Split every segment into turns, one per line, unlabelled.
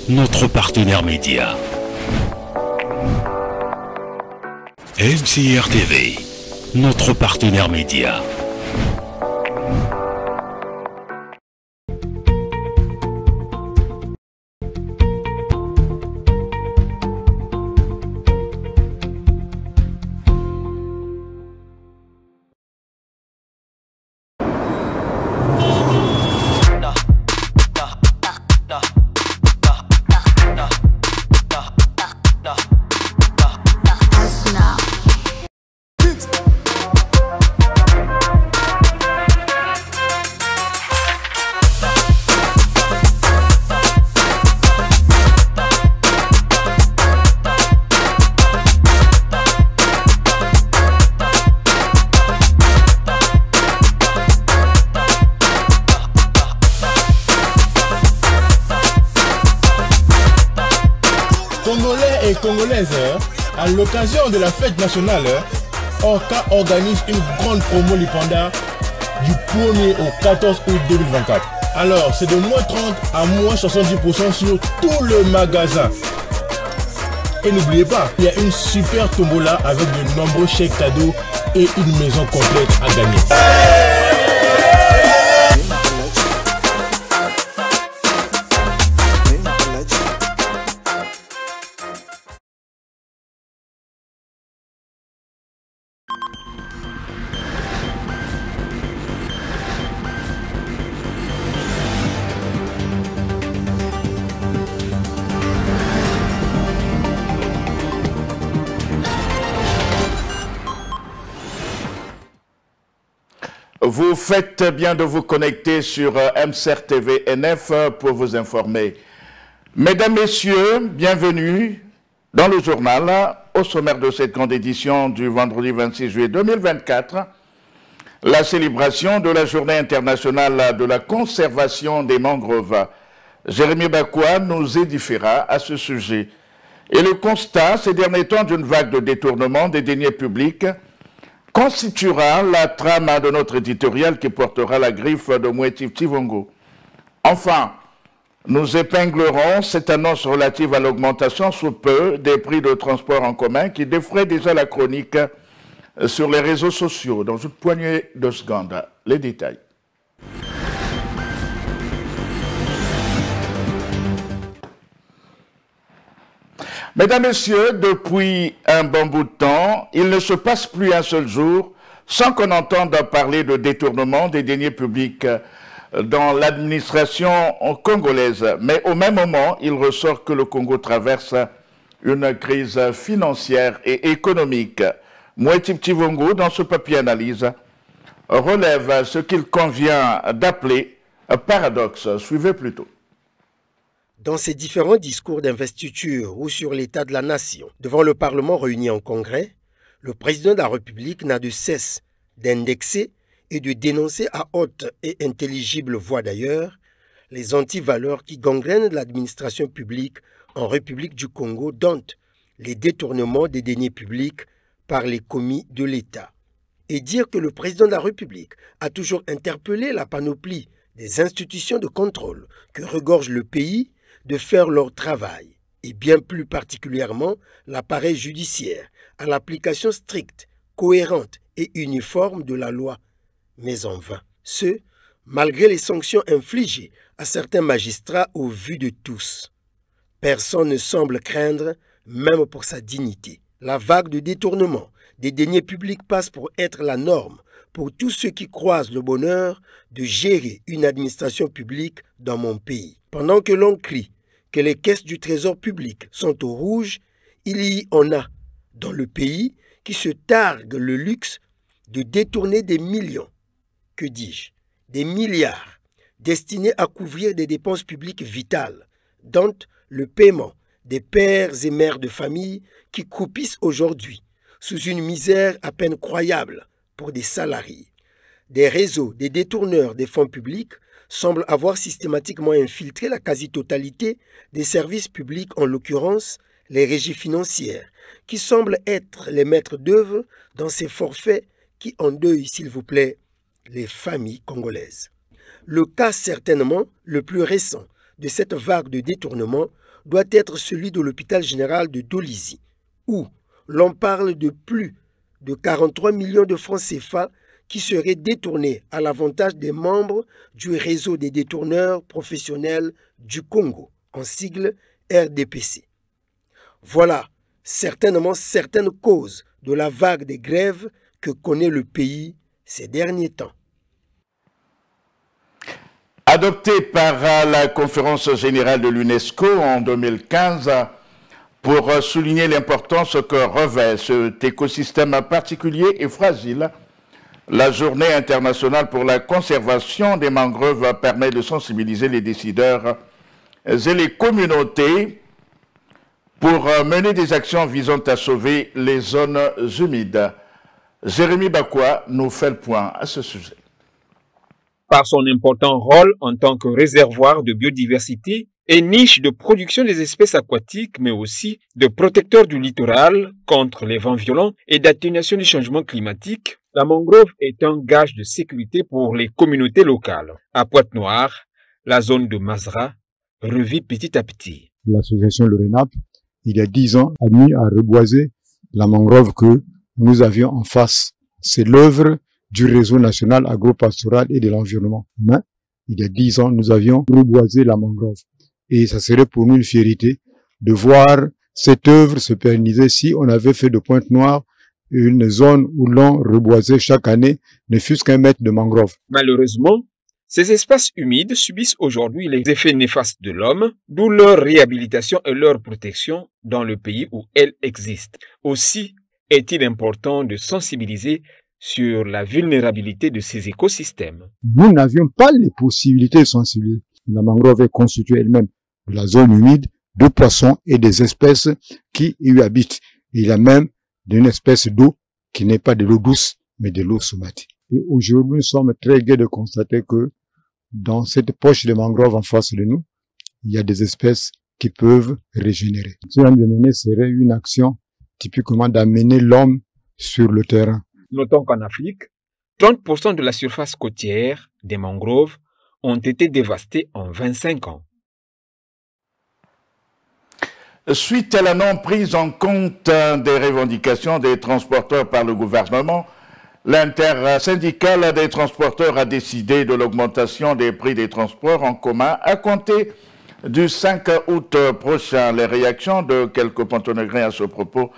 notre partenaire média. MCR TV, notre partenaire média.
Congolais et Congolaises, à l'occasion de la fête nationale, Orca organise une grande promo Lipanda du 1er au 14 août 2024. Alors, c'est de moins 30 à moins 70% sur tout le magasin. Et n'oubliez pas, il y a une super tombola avec de nombreux chèques cadeaux et une maison complète à gagner.
Vous faites bien de vous connecter sur MCR TV NF pour vous informer. Mesdames, Messieurs, bienvenue dans le journal. Au sommaire de cette grande édition du vendredi 26 juillet 2024, la célébration de la Journée internationale de la conservation des mangroves. Jérémy Bakoua nous édifiera à ce sujet. Et le constat ces derniers temps d'une vague de détournement des deniers publics constituera la trame de notre éditorial qui portera la griffe de Moueti Tivongo. Enfin, nous épinglerons cette annonce relative à l'augmentation sous peu des prix de transport en commun qui défraie déjà la chronique sur les réseaux sociaux. Dans une poignée de secondes, les détails. Mesdames, Messieurs, depuis un bon bout de temps, il ne se passe plus un seul jour sans qu'on entende parler de détournement des deniers publics dans l'administration congolaise. Mais au même moment, il ressort que le Congo traverse une crise financière et économique. Moueti Tivongo, dans ce papier analyse, relève ce qu'il convient d'appeler un paradoxe. Suivez plutôt.
Dans ses différents discours d'investiture ou sur l'état de la nation, devant le Parlement réuni en congrès, le président de la République n'a de cesse d'indexer et de dénoncer à haute et intelligible voix d'ailleurs les antivaleurs qui gangrènent l'administration publique en République du Congo, dont les détournements des deniers publics par les commis de l'État. Et dire que le président de la République a toujours interpellé la panoplie des institutions de contrôle que regorge le pays de faire leur travail, et bien plus particulièrement l'appareil judiciaire, à l'application stricte, cohérente et uniforme de la loi, mais en vain. Ce, malgré les sanctions infligées à certains magistrats au vu de tous. Personne ne semble craindre, même pour sa dignité. La vague de détournement des deniers publics passe pour être la norme pour tous ceux qui croisent le bonheur de gérer une administration publique dans mon pays. Pendant que l'on crie que les caisses du trésor public sont au rouge, il y en a dans le pays qui se targuent le luxe de détourner des millions, que dis-je, des milliards, destinés à couvrir des dépenses publiques vitales, dont le paiement des pères et mères de famille qui croupissent aujourd'hui sous une misère à peine croyable pour des salariés. Des réseaux des détourneurs des fonds publics semblent avoir systématiquement infiltré la quasi-totalité des services publics, en l'occurrence les régies financières, qui semblent être les maîtres d'œuvre dans ces forfaits qui endeuillent, s'il vous plaît, les familles congolaises. Le cas certainement le plus récent de cette vague de détournement doit être celui de l'hôpital général de Dolisie, où l'on parle de plus de 43 millions de francs CFA qui seraient détournés à l'avantage des membres du réseau des détourneurs professionnels du Congo, en sigle RDPC. Voilà certainement certaines causes de la vague des grèves que connaît le pays ces derniers temps.
Adopté par la conférence générale de l'UNESCO en 2015 pour souligner l'importance que revêt cet écosystème particulier et fragile, la journée internationale pour la conservation des mangroves permet de sensibiliser les décideurs et les communautés pour mener des actions visant à sauver les zones humides. Jérémy Bakwa nous fait le point à ce sujet.
Par son important rôle en tant que réservoir de biodiversité et niche de production des espèces aquatiques, mais aussi de protecteur du littoral contre les vents violents et d'atténuation du changement climatique, la mangrove est un gage de sécurité pour les communautés locales. À Pointe-Noire, la zone de Mazra revit petit à petit.
L'association Le Renap, il y a 10 ans, a mis à reboiser la mangrove que nous avions en face. C'est l'œuvre du réseau national agropastoral et de l'environnement. Mais il y a 10 ans, nous avions reboisé la mangrove. Et ça serait pour nous une fierté de voir cette œuvre se pérenniser si on avait fait de Pointe-Noire une zone où l'on reboisait chaque année ne fût-ce qu'un mètre de mangrove.
Malheureusement, ces espaces humides subissent aujourd'hui les effets néfastes de l'homme, d'où leur réhabilitation et leur protection dans le pays où elles existent. Aussi est-il important de sensibiliser sur la vulnérabilité de ces écosystèmes.
Nous n'avions pas les possibilités de sensibiliser. La mangrove est constituée elle-même de la zone humide, de poissons et des espèces qui y habitent. Il y a même d'une espèce d'eau qui n'est pas de l'eau douce, mais de l'eau saumâtre. Et aujourd'hui, nous sommes très gais de constater que dans cette poche de mangrove en face de nous, il y a des espèces qui peuvent régénérer. Ce qu'on de mener serait une action typiquement d'amener l'homme sur le terrain.
Notons qu'en Afrique, 30% de la surface côtière des mangroves ont été dévastées en 25 ans.
Suite à la non-prise en compte des revendications des transporteurs par le gouvernement, l'intersyndicale des transporteurs a décidé de l'augmentation des prix des transports en commun à compter du 5 août prochain. Les réactions de quelques Pontonégrins à ce propos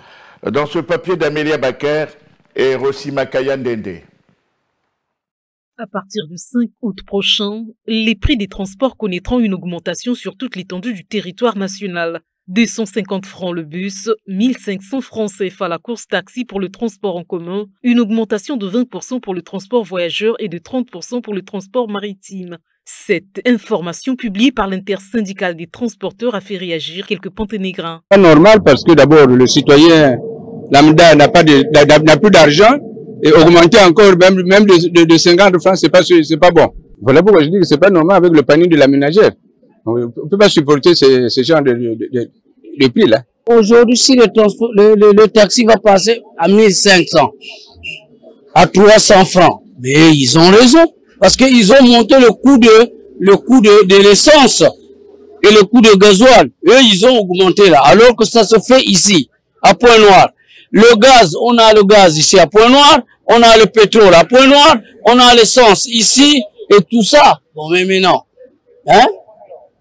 dans ce papier d'Amélia Baker et Rossima Kayandende.
À partir du 5 août prochain, les prix des transports connaîtront une augmentation sur toute l'étendue du territoire national. 250 francs le bus, 1500 francs CFA la course taxi pour le transport en commun, une augmentation de 20% pour le transport voyageur et de 30% pour le transport maritime. Cette information publiée par l'intersyndicale des transporteurs a fait réagir quelques Ponténégrins.
C'est normal parce que d'abord le citoyen lambda n'a plus d'argent et augmenter encore même de 50 francs, c'est pas bon. Voilà pourquoi je dis que c'est pas normal avec le panier de la ménagère. On ne peut pas supporter ce genre de prix là.
Aujourd'hui, si le taxi va passer à 1500, à 300 francs, mais ils ont raison. Parce qu'ils ont monté le coût de l'essence et le coût de gasoil. Eux, ils ont augmenté là. Alors que ça se fait ici, à Pointe-Noire. Le gaz, on a le gaz ici à Pointe-Noire. On a le pétrole à Pointe-Noire. On a l'essence ici et tout ça. Bon, mais maintenant, hein?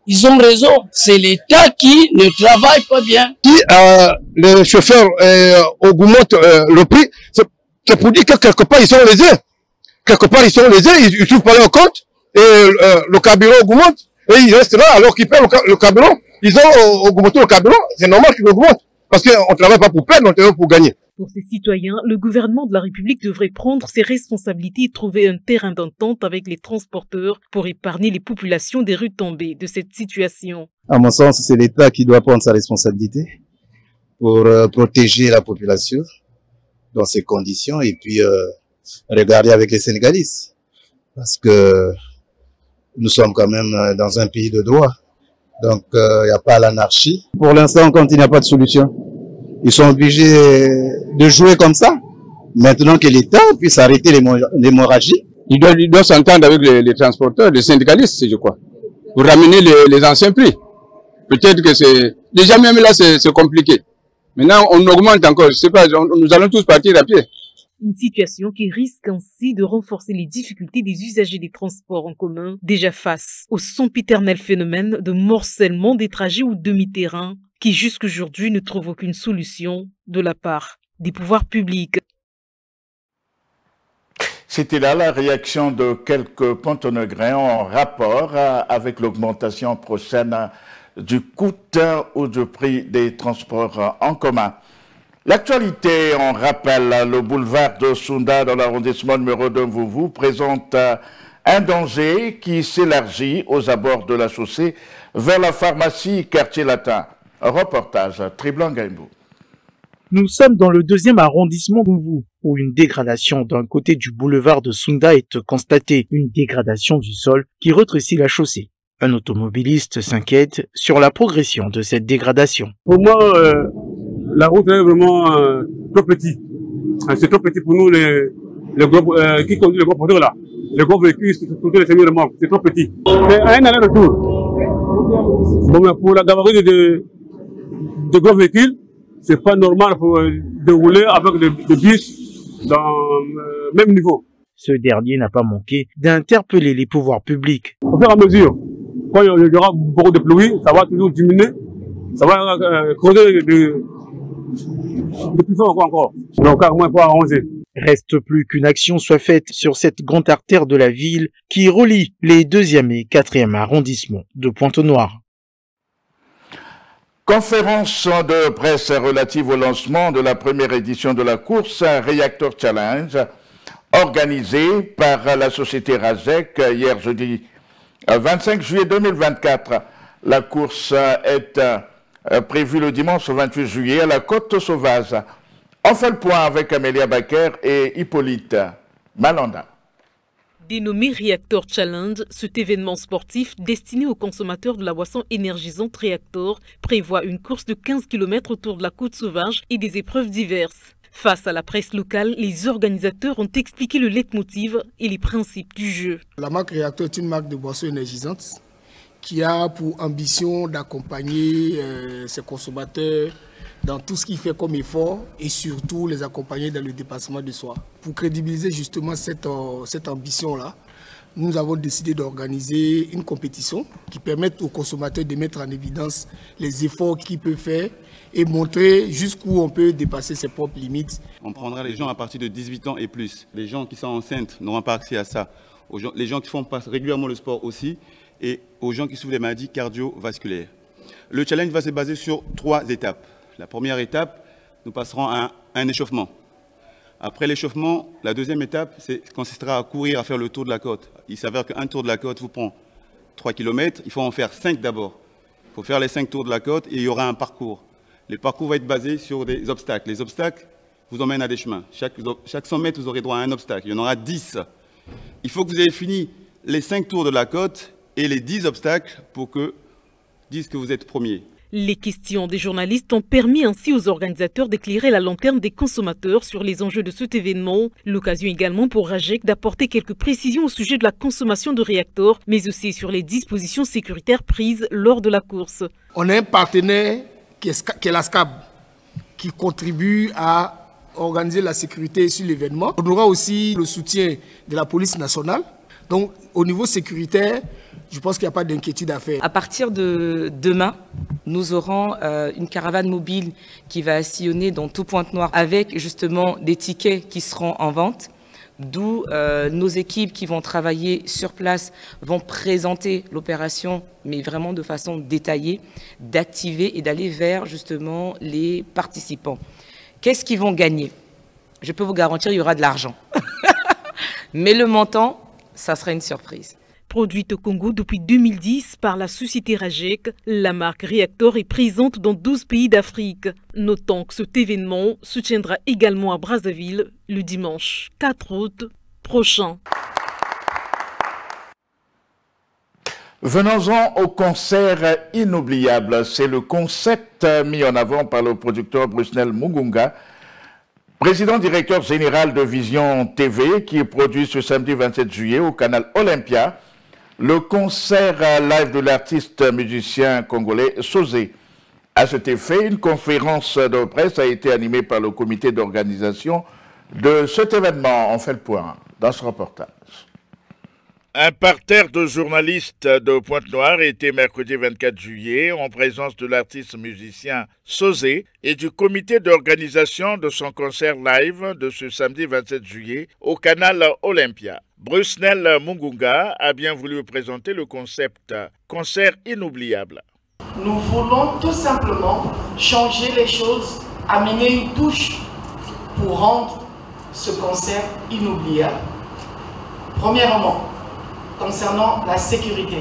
Ils ont raison. C'est l'État qui ne travaille pas bien.
Si les chauffeurs augmentent le prix, c'est pour dire que quelque part ils sont lésés. Quelque part ils sont lésés, ils ne trouvent pas leur compte et le carburant augmente et ils restent là alors qu'ils perdent le carburant. Ils ont augmenté le carburant, c'est normal qu'ils augmentent parce qu'on ne travaille pas pour perdre, on travaille pour gagner.
Pour ces citoyens, le gouvernement de la République devrait prendre ses responsabilités et trouver un terrain d'entente avec les transporteurs pour épargner les populations des retombées de cette situation.
À mon sens, c'est l'État qui doit prendre sa responsabilité pour protéger la population dans ces conditions et puis regarder avec les Sénégalistes. Parce que nous sommes quand même dans un pays de droit. Donc, il n'y a pas l'anarchie. Pour l'instant, quand il n'y a pas de solution, ils sont obligés de jouer comme ça. Maintenant que l'État puisse arrêter l'hémorragie.
Il doit s'entendre avec les transporteurs, les syndicalistes, je crois. pour ramener les anciens prix. Peut-être que c'est... Déjà même là, c'est compliqué. Maintenant, on augmente encore. Je sais pas, nous allons tous partir à pied.
Une situation qui risque ainsi de renforcer les difficultés des usagers des transports en commun, déjà face au sempiternel phénomène de morcellement des trajets ou demi-terrains qui jusqu'aujourd'hui ne trouvent aucune solution de la part des pouvoirs publics.
C'était là la réaction de quelques Pontonegrins en rapport avec l'augmentation prochaine du coût ou du prix des transports en commun. L'actualité, on rappelle, le boulevard de Sunda dans l'arrondissement numéro 2 Mvouvou présente un danger qui s'élargit aux abords de la chaussée vers la pharmacie Quartier Latin. Reportage Triblan Gaïmbou.
Nous sommes dans le 2e arrondissement Mvouvou, où une dégradation d'un côté du boulevard de Sunda est constatée, une dégradation du sol qui rétrécit la chaussée. Un automobiliste s'inquiète sur la progression de cette dégradation.
Pour moi, la route est vraiment trop petite. C'est trop petit pour nous, les gros, qui conduisent les gros porteurs là. Les gros véhicules, surtout les semi-remorques, c'est trop petit. C'est un aller-retour. Bon, mais pour la gabarit de gros véhicules, c'est pas normal pour dérouler avec des bus dans le même niveau.
Ce dernier n'a pas manqué d'interpeller les pouvoirs publics.
Au fur et à mesure, quand il y aura beaucoup de pluie, ça va toujours diminuer, ça va causer de plus fort encore. Donc, carrément, il faut arranger.
Reste plus qu'une action soit faite sur cette grande artère de la ville qui relie les 2e et 4e arrondissements de Pointe-Noire.
Conférence de presse relative au lancement de la première édition de la course Reactor Challenge organisée par la société Rajec hier jeudi 25 juillet 2024. La course est prévue le dimanche 28 juillet à la Côte Sauvage. On fait le point avec Amélia Baker et Hippolyte Malanda.
Dénommé Reactor Challenge, cet événement sportif destiné aux consommateurs de la boisson énergisante Reactor prévoit une course de 15 km autour de la Côte Sauvage et des épreuves diverses. Face à la presse locale, les organisateurs ont expliqué le leitmotiv et les principes du jeu.
La marque Reactor est une marque de boisson énergisante qui a pour ambition d'accompagner ses consommateurs dans tout ce qu'il fait comme effort et surtout les accompagner dans le dépassement de soi. Pour crédibiliser justement cette ambition-là, nous avons décidé d'organiser une compétition qui permette aux consommateurs de mettre en évidence les efforts qu'ils peuvent faire et montrer jusqu'où on peut dépasser ses propres limites.
On prendra les gens à partir de 18 ans et plus. Les gens qui sont enceintes n'auront pas accès à ça. Les gens qui font régulièrement le sport aussi et aux gens qui souffrent des maladies cardiovasculaires. Le challenge va se baser sur 3 étapes. La première étape, nous passerons à un échauffement. Après l'échauffement, la deuxième étape consistera à courir, à faire le tour de la côte. Il s'avère qu'un tour de la côte vous prend 3 km, il faut en faire 5 d'abord. Il faut faire les 5 tours de la côte et il y aura un parcours. Le parcours va être basé sur des obstacles. Les obstacles vous emmènent à des chemins. Chaque 100 mètres, vous aurez droit à un obstacle. Il y en aura 10. Il faut que vous ayez fini les 5 tours de la côte et les 10 obstacles pour que disent que vous êtes premier.
Les questions des journalistes ont permis ainsi aux organisateurs d'éclairer la lanterne des consommateurs sur les enjeux de cet événement. L'occasion également pour Rajec d'apporter quelques précisions au sujet de la consommation de Reactor, mais aussi sur les dispositions sécuritaires prises lors de la course.
On a un partenaire qui est la SCAB, qui contribue à organiser la sécurité sur l'événement. On aura aussi le soutien de la police nationale. Donc au niveau sécuritaire, je pense qu'il n'y a pas d'inquiétude à faire.
À partir de demain, nous aurons une caravane mobile qui va sillonner dans tout Pointe-Noire avec justement des tickets qui seront en vente. D'où nos équipes qui vont travailler sur place vont présenter l'opération, mais vraiment de façon détaillée, d'activer et d'aller vers justement les participants. Qu'est-ce qu'ils vont gagner? Je peux vous garantir, il y aura de l'argent. Mais le montant, ça sera une surprise.
Produite au Congo depuis 2010 par la société Rajec, la marque Reactor est présente dans 12 pays d'Afrique. Notons que cet événement se tiendra également à Brazzaville le dimanche 4 août prochain.
Venons-en au concert inoubliable. C'est le concept mis en avant par le producteur Brusnel Mugunga, président-directeur général de Vision TV, qui est produit ce samedi 27 juillet au canal Olympia, le concert live de l'artiste musicien congolais Sosé. À cet effet, une conférence de presse a été animée par le comité d'organisation de cet événement. On fait le point dans ce reportage. Un parterre de journalistes de Pointe-Noire était mercredi 24 juillet en présence de l'artiste musicien Sosé et du comité d'organisation de son concert live de ce samedi 27 juillet au canal Olympia. Brusnel Mungunga a bien voulu présenter le concept « Concert inoubliable ».
Nous voulons tout simplement changer les choses, amener une touche pour rendre ce concert inoubliable. Premièrement, concernant la sécurité,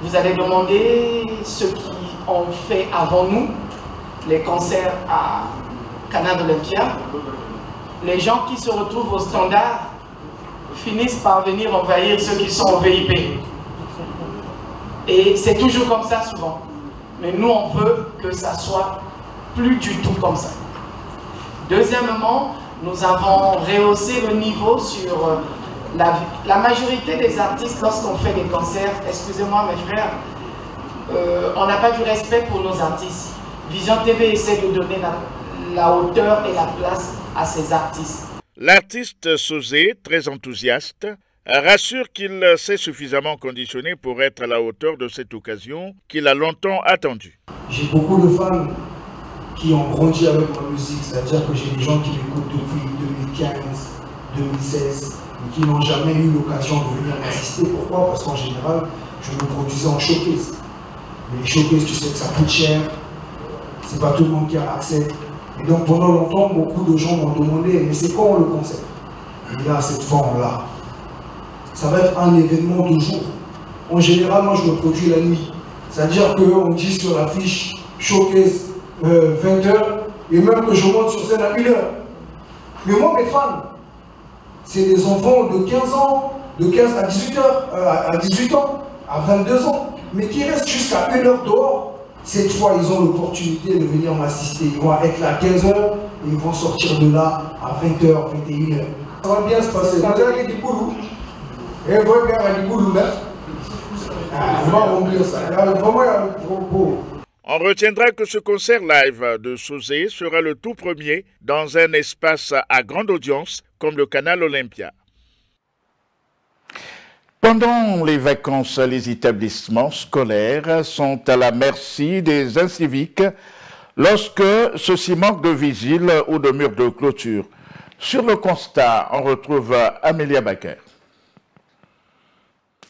vous allez demander ceux qui ont fait avant nous les concerts à Canal Olympia. Les gens qui se retrouvent au standard finissent par venir envahir ceux qui sont au VIP. Et c'est toujours comme ça souvent. Mais nous, on veut que ça soit plus du tout comme ça. Deuxièmement, nous avons rehaussé le niveau sur la majorité des artistes. Lorsqu'on fait des concerts, excusez-moi mes frères, on n'a pas du respect pour nos artistes. Vision TV essaie de donner la hauteur et la place à ces artistes.
L'artiste Sosé, très enthousiaste, rassure qu'il s'est suffisamment conditionné pour être à la hauteur de cette occasion qu'il a longtemps attendue.
J'ai beaucoup de fans qui ont grandi avec ma musique, c'est-à-dire que j'ai des gens qui m'écoutent depuis 2015, 2016, mais qui n'ont jamais eu l'occasion de venir m'assister. Pourquoi? Parce qu'en général, je me produisais en showcase. Mais les showcases, tu sais que ça coûte cher, c'est pas tout le monde qui a accès. Et donc pendant longtemps, beaucoup de gens m'ont demandé, mais c'est quoi le concept? Et là, cette forme-là, ça va être un événement de jour. En général, moi, je me produis la nuit. C'est-à-dire qu'on dit sur l'affiche showcase 20h, et même que je monte sur scène à 1h. Mais moi, mes fans, c'est des enfants de 15 ans, de 15 à 18 à 18 ans, à 22 ans, mais qui restent jusqu'à 1h dehors. Cette fois, ils ont l'opportunité de venir m'assister. Ils vont être là à 15h et ils vont sortir de là à 20h, 21h. Ça va bien se passer. Vous avez dit boulot. Et vous avez dit boulot là. On va remplir ça.
On retiendra que ce concert live de Sosé sera le tout premier dans un espace à grande audience comme le canal Olympia. Pendant les vacances, les établissements scolaires sont à la merci des inciviques lorsque ceux-ci manquent de vigiles ou de murs de clôture. Sur le constat, on retrouve Amélia Baker.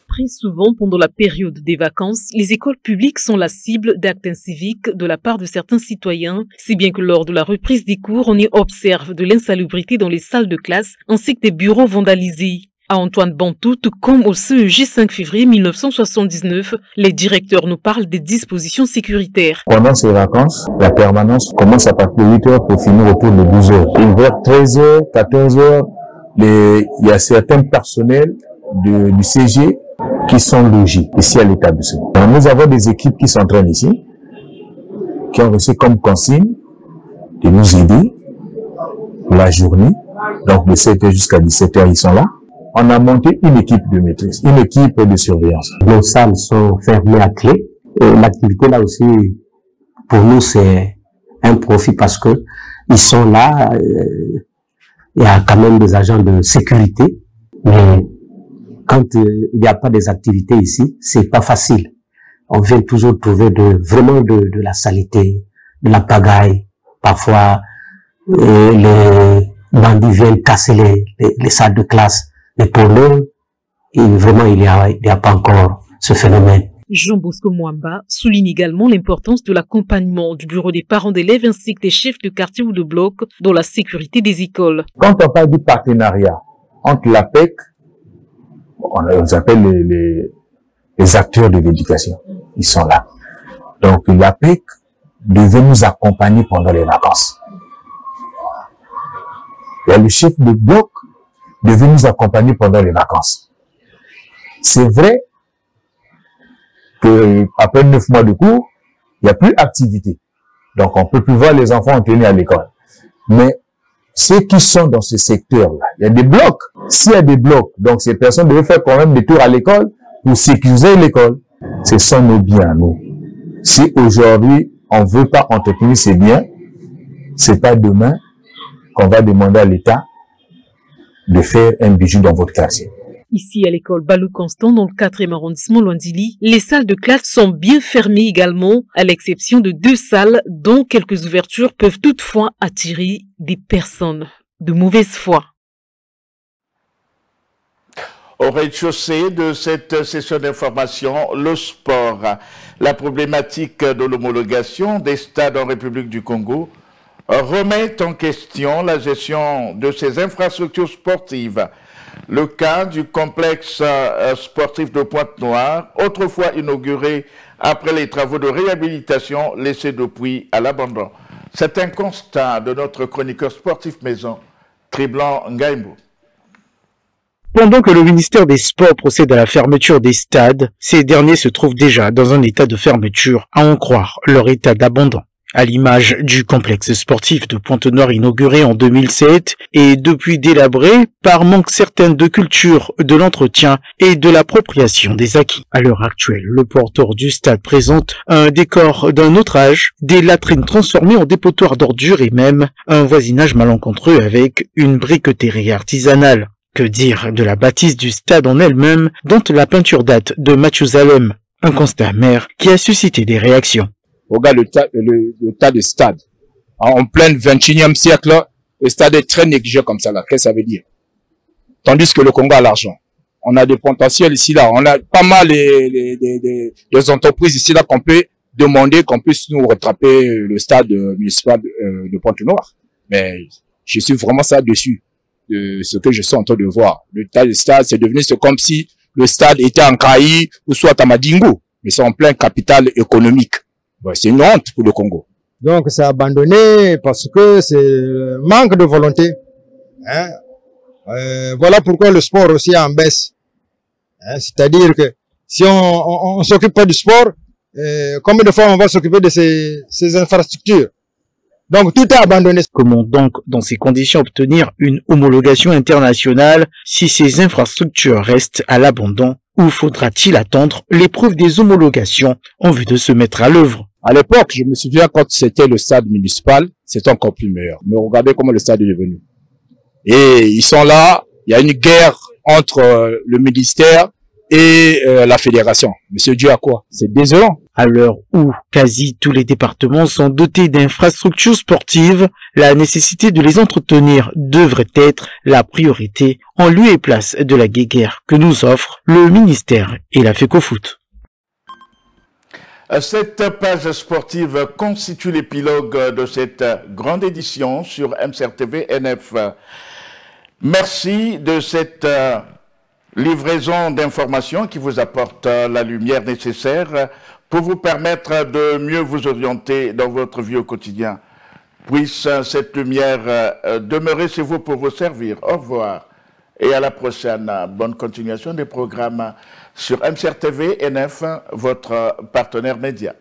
Très souvent, pendant la période des vacances, les écoles publiques sont la cible d'actes inciviques de la part de certains citoyens, si bien que lors de la reprise des cours, on y observe de l'insalubrité dans les salles de classe ainsi que des bureaux vandalisés. À Antoine Bantou, tout comme au CEJ 5 février 1979, les directeurs nous parlent des dispositions sécuritaires.
Pendant ces vacances, la permanence commence à partir de 8h pour finir autour de 12h. Et vers 13h, 14h, il y a certains personnels du CG qui sont logés ici à l'établissement. Nous avons des équipes qui s'entraînent ici, qui ont reçu comme consigne de nous aider la journée. Donc de 7h jusqu'à 17h, ils sont là. On a monté une équipe de maîtrise, une équipe de surveillance.
Nos salles sont fermées à clé. L'activité là aussi, pour nous, c'est un profit parce que ils sont là. Il y a quand même des agents de sécurité, mais quand il n'y a pas des activités ici, c'est pas facile. On vient toujours trouver vraiment de la saleté, de la pagaille. Parfois, les bandits viennent casser les salles de classe. Mais pour nous, vraiment, il n'y a pas encore ce phénomène.
Jean Bosco Mwamba souligne également l'importance de l'accompagnement du bureau des parents d'élèves ainsi que des chefs de quartier ou de bloc dans la sécurité des écoles.
Quand on parle du partenariat entre l'APEC, on les appelle les acteurs de l'éducation, ils sont là. Donc l'APEC devait nous accompagner pendant les vacances. Il y a le chef de bloc devait nous accompagner pendant les vacances. C'est vrai que après 9 mois de cours, il n'y a plus d'activité. Donc, on peut plus voir les enfants tenus à l'école. Mais ceux qui sont dans ce secteur-là, il y a des blocs. S'il y a des blocs, donc ces personnes devaient faire quand même des tours à l'école pour sécuriser l'école. Ce sont nos biens à nous. Si aujourd'hui, on ne veut pas entretenir ces biens, c'est pas demain qu'on va demander à l'État de faire un bijou dans votre quartier.
Ici, à l'école Balou Constant, dans le 4e arrondissement Luandili, les salles de classe sont bien fermées également, à l'exception de 2 salles dont quelques ouvertures peuvent toutefois attirer des personnes de mauvaise foi.
Au rez-de-chaussée de cette session d'information, le sport, la problématique de l'homologation des stades en République du Congo remet en question la gestion de ces infrastructures sportives. Le cas du complexe sportif de Pointe-Noire, autrefois inauguré après les travaux de réhabilitation laissés depuis à l'abandon. C'est un constat de notre chroniqueur sportif maison, Triblan Ngaimbo.
Pendant que le ministère des Sports procède à la fermeture des stades, ces derniers se trouvent déjà dans un état de fermeture, à en croire leur état d'abandon. À l'image du complexe sportif de Pointe-Noire inauguré en 2007 et depuis délabré par manque certain de culture, de l'entretien et de l'appropriation des acquis. À l'heure actuelle, le porteur du stade présente un décor d'un autre âge, des latrines transformées en dépotoirs d'ordures et même un voisinage malencontreux avec une briqueterie artisanale. Que dire de la bâtisse du stade en elle-même, dont la peinture date de Mathusalem, un constat amer qui a suscité des réactions.
Regarde le tas de stade. En plein 21e siècle, le stade est très négligé comme ça là. Qu'est-ce que ça veut dire? Tandis que le Congo a l'argent. On a des potentiels ici là. On a pas mal des entreprises ici là qu'on peut demander qu'on puisse nous rattraper le stade municipal de Pointe-Noire. Mais je suis vraiment ça dessus. De ce que je suis en train de voir. Le tas de stade, c'est devenu comme si le stade était en Kaï ou soit à Madingo. Mais c'est en plein capital économique. C'est une honte pour le Congo.
Donc c'est abandonné parce que c'est manque de volonté. Hein? Voilà pourquoi le sport aussi est en baisse. Hein? C'est-à-dire que si on s'occupe pas du sport, combien de fois on va s'occuper de ces infrastructures? Donc tout est abandonné.
Comment donc, dans ces conditions, obtenir une homologation internationale si ces infrastructures restent à l'abandon? Ou faudra-t-il attendre l'épreuve des homologations en vue de se mettre à l'œuvre?
À l'époque, je me souviens quand c'était le stade municipal, c'était encore plus meilleur. Mais regardez comment le stade est devenu. Et ils sont là, il y a une guerre entre le ministère et la fédération. Monsieur Dieu à quoi? C'est désolant.
À l'heure où quasi tous les départements sont dotés d'infrastructures sportives, la nécessité de les entretenir devrait être la priorité en lieu et place de la guéguerre que nous offrent le ministère et la FECOFOOT.
Cette page sportive constitue l'épilogue de cette grande édition sur MCRTV NF. Merci de cette livraison d'informations qui vous apporte la lumière nécessaire pour vous permettre de mieux vous orienter dans votre vie au quotidien. Puisse cette lumière demeurer chez vous pour vous servir. Au revoir et à la prochaine. Bonne continuation des programmes sur MCRTV NF, votre partenaire média.